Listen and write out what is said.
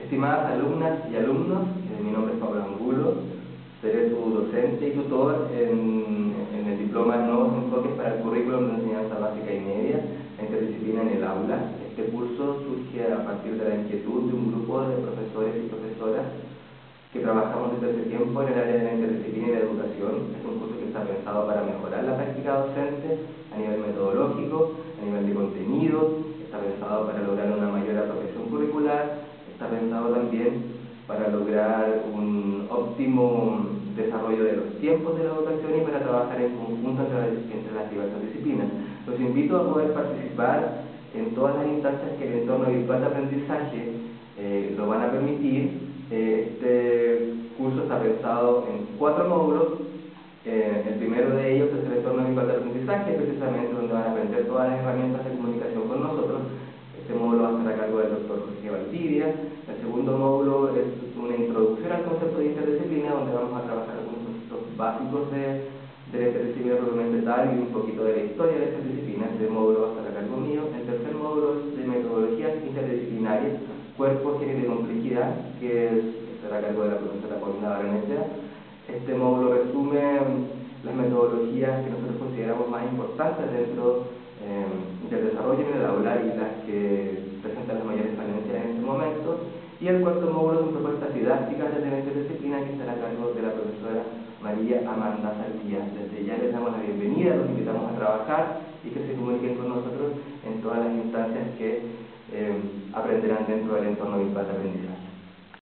Estimadas alumnas y alumnos, mi nombre es Pablo Angulo, seré su docente y tutor en el diploma Nuevos Enfoques para el Currículum de Enseñanza Básica y Media, en interdisciplina en el aula. Este curso surge a partir de la inquietud de un grupo de profesores y profesoras que trabajamos desde hace tiempo en el área de la interdisciplina y la educación. Es un curso que está pensado para mejorar la práctica docente a nivel metodológico, a nivel de contenido, está pensado para lograr una mayor apropiación curricular, está pensado también para lograr un óptimo desarrollo de los tiempos de la educación y para trabajar en conjunto entre las diversas disciplinas. Los invito a poder participar en todas las instancias que el entorno virtual de aprendizaje lo van a permitir. Este curso está pensado en 4 módulos. El primero de ellos es el entorno virtual de aprendizaje, precisamente donde van a aprender todas las herramientas de comunicación con nosotros. Este módulo va a estar a cargo del doctor Jorge Valdivia. El segundo módulo es una introducción al concepto de interdisciplina, donde vamos a trabajar algunos conceptos básicos de la interdisciplina propiamente tal y un poquito de la historia de la interdisciplina. Este módulo va a estar a cargo mío. El tercer módulo es de metodologías interdisciplinarias, cuerpo, género y complejidad, que estará a cargo de la profesora Paulina Barnechea. Este módulo resume las metodologías que nosotros consideramos más importantes dentro del desarrollo en el aula y las que presentan las mayores falencias en este momento. Y el cuarto módulo son propuestas didácticas desde la interdisciplina, que estará a cargo de la profesora María Amanda Saldías. Desde ya les damos la bienvenida, los invitamos a trabajar y que se comuniquen con nosotros en todas las instancias que aprenderán dentro del entorno virtual de aprendizaje.